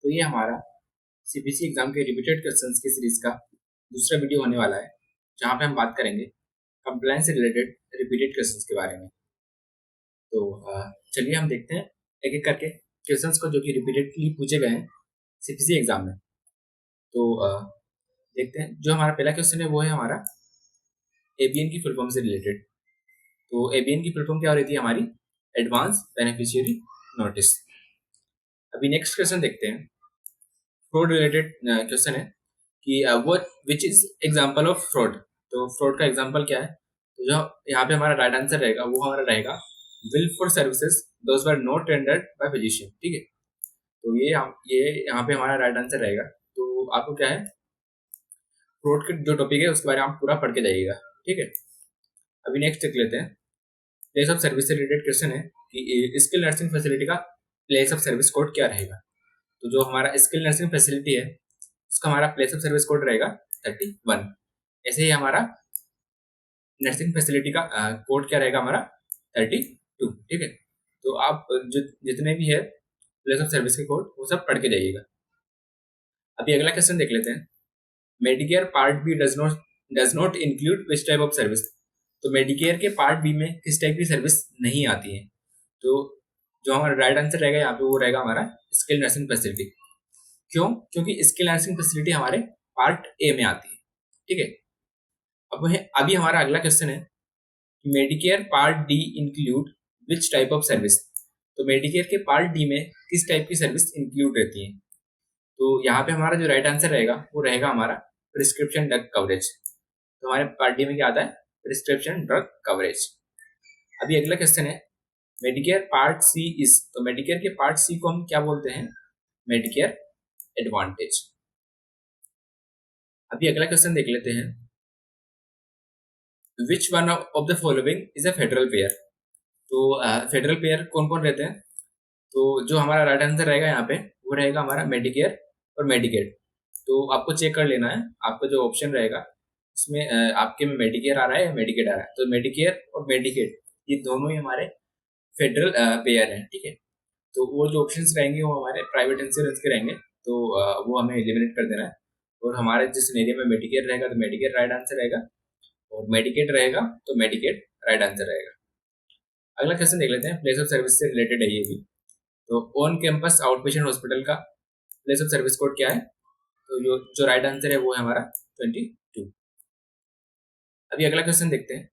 तो ये हमारा सीबीएसई एग्जाम के रिपीटेड क्वेश्चंस की सीरीज का दूसरा वीडियो होने वाला है, जहाँ पे हम बात करेंगे कंप्लायंस से रिलेटेड रिपीटेड क्वेश्चंस के बारे में। तो चलिए हम देखते हैं एक एक करके क्वेश्चंस को जो कि रिपीटेडली पूछे गए हैं सीबीएसई एग्जाम में। तो देखते हैं, जो हमारा पहला क्वेश्चन है वो है हमारा एबीएन की फुल फॉर्म से रिलेटेड। तो एबीएन की फुल फॉर्म क्या हो रही थी हमारी? Advance beneficiary notice. अभी नेक्स्ट क्वेश्चन देखते हैं, फ्रॉड रिलेटेड क्वेश्चन है कि what which is example of fraud. तो फ्रॉड का एग्जांपल क्या है? तो जो यहाँ पे हमारा राइट आंसर रहेगा वो हमारा रहेगा bill for services those were not tendered bye physician. ठीक है, तो ये यहाँ पे हमारा राइट आंसर रहेगा। तो आपको क्या है, फ्रॉड के जो टॉपिक है उसके बारे में आप पूरा पढ़ के जाइएगा। ठीक है, अभी नेक्स्ट देख लेते हैं। प्लेस ऑफ सर्विस से रिलेटेड क्वेश्चन है कि स्किल नर्सिंग फैसिलिटी का प्लेस ऑफ सर्विस कोड क्या रहेगा। तो जो हमारा स्किल नर्सिंग फैसिलिटी है उसका हमारा प्लेस ऑफ सर्विस कोड रहेगा 31। ऐसे ही हमारा नर्सिंग फैसिलिटी का कोड क्या रहेगा हमारा 32। ठीक है, तो आप जितने भी है प्लेस ऑफ सर्विस के कोड वो सब पढ़ के जाइएगा। अभी अगला क्वेश्चन देख लेते हैं, Medicare part B does not include which type of service. तो मेडिकेयर के पार्ट बी में किस टाइप की सर्विस नहीं आती है? तो जो हमारा राइट आंसर रहेगा यहाँ पे वो रहेगा हमारा स्किल नर्सिंग फैसिलिटी। क्यों? क्योंकि स्किल नर्सिंग फैसिलिटी हमारे पार्ट ए में आती है। ठीक है, अब अभी हमारा अगला क्वेश्चन है, Medicare part D include which type of service. तो मेडिकेयर के पार्ट डी में किस टाइप की सर्विस इंक्लूड रहती है? तो यहाँ पे हमारा जो राइट आंसर रहेगा वो रहेगा हमारा प्रिस्क्रिप्शन ड्रग कवरेज। तो हमारे पार्ट डी में क्या आता है? Prescription drug coverage. अभी अगला क्वेश्चन है, मेडिकेयर पार्ट सी इज। तो मेडिकेयर के पार्ट सी को हम क्या बोलते हैं? Medicare advantage. अभी अगला क्वेश्चन देख लेते हैं, which one of the following is a federal pair. तो फेडरल पेयर कौन कौन रहते हैं? तो जो हमारा राइट आंसर रहेगा यहाँ पे वो रहेगा हमारा मेडिकेयर और मेडिकेड। तो आपको चेक कर लेना है, आपका जो ऑप्शन रहेगा उसमें आपके में मेडिकेयर आ रहा है या मेडिकेड आ रहा है। तो मेडिकेयर और मेडिकेड ये दोनों ही हमारे फेडरल पेयर हैं। ठीक है, तो वो जो ऑप्शंस रहेंगे वो हमारे प्राइवेट इंश्योरेंस के रहेंगे, तो वो हमें एलिमिनेट कर देना है। और हमारे जिस एरिया में मेडिकेयर रहेगा तो मेडिकेयर राइट आंसर रहेगा, और मेडिकेड रहेगा तो मेडिकेड राइट आंसर रहेगा। अगला क्वेश्चन देख लेते हैं, प्लेस ऑफ सर्विस से रिलेटेड है ये भी। तो on campus out patient hospital का प्लेस ऑफ सर्विस कोड क्या है? तो जो राइट आंसर है वो है हमारा 22। अभी अगला क्वेश्चन देखते हैं,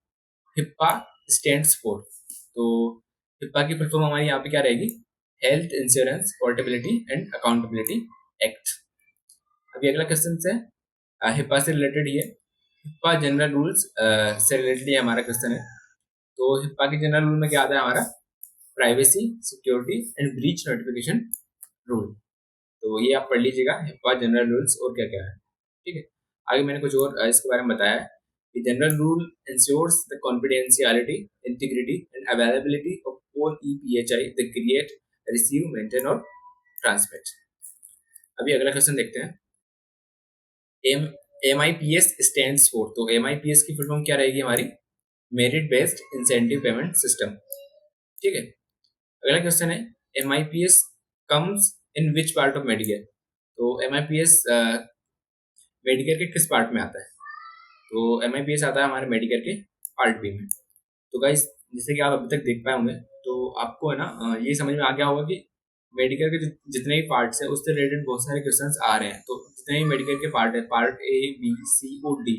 हिप्पा स्टैंड्स फॉर। तो हिप्पा की फुल फॉर्म हमारी यहाँ पे क्या रहेगी? Health insurance portability and accountability act. अभी अगला क्वेश्चन से हिप्पा से रिलेटेड ही है, हिप्पा जनरल रूल्स से रिलेटेड ही हमारा क्वेश्चन है। तो हिप्पा के जनरल रूल में क्या आता है हमारा? Privacy, security and breach notification rule. तो ये आप पढ़ लीजिएगा, हिप्पा जनरल रूल्स और क्या क्या है। ठीक है, आगे मैंने कुछ और इसके बारे में बताया है कि general rule ensures the confidentiality, integrity and availability of all ePHI the create, receive, maintain और ट्रांसमिट। अभी अगला क्वेश्चन देखते हैं, MIPS स्टैंड्स फॉर। तो MIPS की फुल फॉर्म क्या रहेगी हमारी? Merit based incentive payment system. ठीक है, अगला क्वेश्चन है, MIPS comes in which part of Medicare. तो MIPS मेडिकेयर के किस पार्ट में आता है? तो MIPS आता है हमारे मेडिकेयर के पार्ट बी में। तो गाइस, जैसे कि आप अभी तक देख पाए होंगे, तो आपको है ना ये समझ में आ गया होगा कि मेडिकेयर के जितने भी पार्ट्स हैं उससे रिलेटेड बहुत सारे क्वेश्चंस आ रहे हैं। तो जितने भी मेडिकेयर के पार्ट है, पार्ट ए बी सी और डी,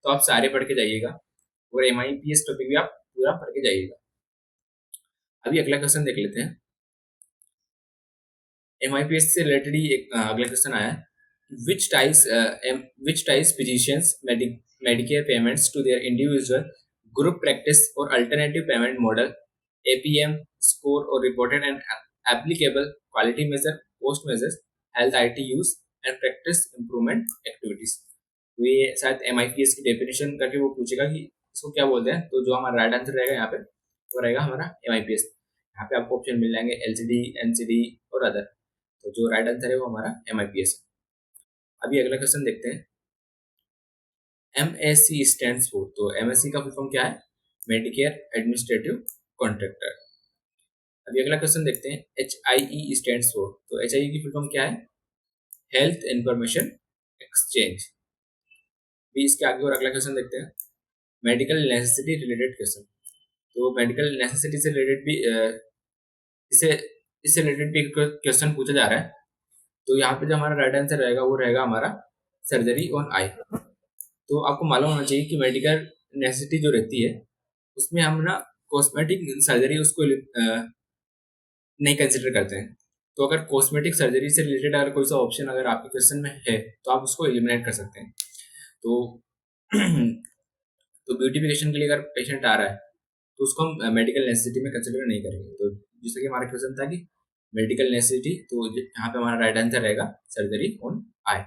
तो आप सारे पढ़ के जाइएगा और MIPS टॉपिक भी आप पूरा पढ़ के जाइएगा। अभी अगला क्वेश्चन देख लेते हैं, MIPS से रिलेटेड ही एक अगला क्वेश्चन आया है, which ties physicians Medicare payments to their individual group practice or alternative payment model, APM score or reported and applicable quality measure, post measures, health IT use and practice improvement activities। तो ये शायद MIPS की definition करके वो पूछेगा कि इसको क्या बोलते हैं। तो जो हमारा राइट आंसर रहेगा यहाँ पे वो रहेगा हमारा MIPS। यहाँ पे आपको ऑप्शन मिल जाएंगे LCD, NCD और अदर। तो जो राइट आंसर है वो हमारा MIPS है। अभी अगला क्वेश्चन देखते हैं, MSC स्टैंड्स फॉर। तो MSC का फुल फॉर्म क्या है? Medicare administrative contractor. अभी अगला क्वेश्चन देखते हैं, HIE स्टैंड्स फॉर। तो HIE की फुल फॉर्म क्या है? Health information exchange. भी इसके आगे और अगला क्वेश्चन देखते हैं, मेडिकल नेसेसिटी रिलेटेड क्वेश्चन। तो मेडिकल नेसेसिटी से रिलेटेड भी इसे इससे रिलेटेड भी क्वेश्चन पूछा जा रहा है। तो यहाँ पे जो हमारा राइट आंसर रहेगा वो रहेगा हमारा सर्जरी ऑन आई। तो आपको मालूम होना चाहिए कि मेडिकल नेसेसिटी जो रहती है उसमें हम ना कॉस्मेटिक सर्जरी उसको नहीं कंसिडर करते हैं। तो अगर कॉस्मेटिक सर्जरी से रिलेटेड अगर कोई सा ऑप्शन अगर आपके क्वेश्चन में है तो आप उसको एलिमिनेट कर सकते हैं। तो तो ब्यूटिफिकेशन के लिए अगर पेशेंट आ रहा है तो उसको हम मेडिकल नेसेसिटी में कंसिडर नहीं करेंगे। तो जैसे कि हमारा क्वेश्चन था कि मेडिकल नेसेसिटी, तो यहाँ पे हमारा राइट आंसर रहेगा सर्जरी ऑन आई।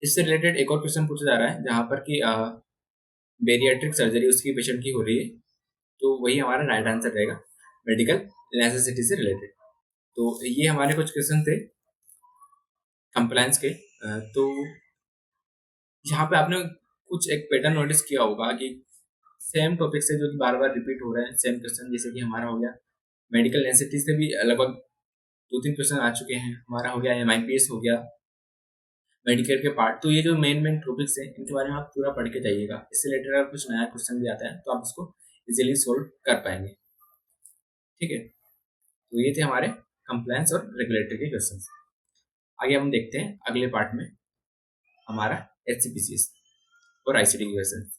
इससे रिलेटेड एक और क्वेश्चन पूछा जा रहा है जहाँ पर कि बेरियाट्रिक सर्जरी उसकी पेशेंट की हो रही है, तो वही हमारा राइट आंसर रहेगा मेडिकल नेसेसिटी से रिलेटेड। तो ये हमारे कुछ क्वेश्चन थे कंप्लायंस के। तो यहाँ पे आपने कुछ एक पैटर्न नोटिस किया होगा कि सेम टॉपिक से जो कि बार बार रिपीट हो रहे हैं सेम क्वेश्चन। जैसे कि हमारा हो गया मेडिकल नेसेसिटी से भी लगभग 2-3 क्वेश्चन आ चुके हैं। हमारा हो गया MIPS हो गया, मेडिकेयर के पार्ट। तो ये जो मेन मेन टॉपिक्स हैं इनके बारे में आप पूरा पढ़ के जाइएगा। इससे रिलेटेड अगर कुछ नया क्वेश्चन भी आता है तो आप उसको इजीली सोल्व कर पाएंगे। ठीक है, तो ये थे हमारे कंप्लायंस और रेगुलेटरी के क्वेश्चन। आगे हम देखते हैं अगले पार्ट में हमारा HCPCS और ICT के क्वेश्चन।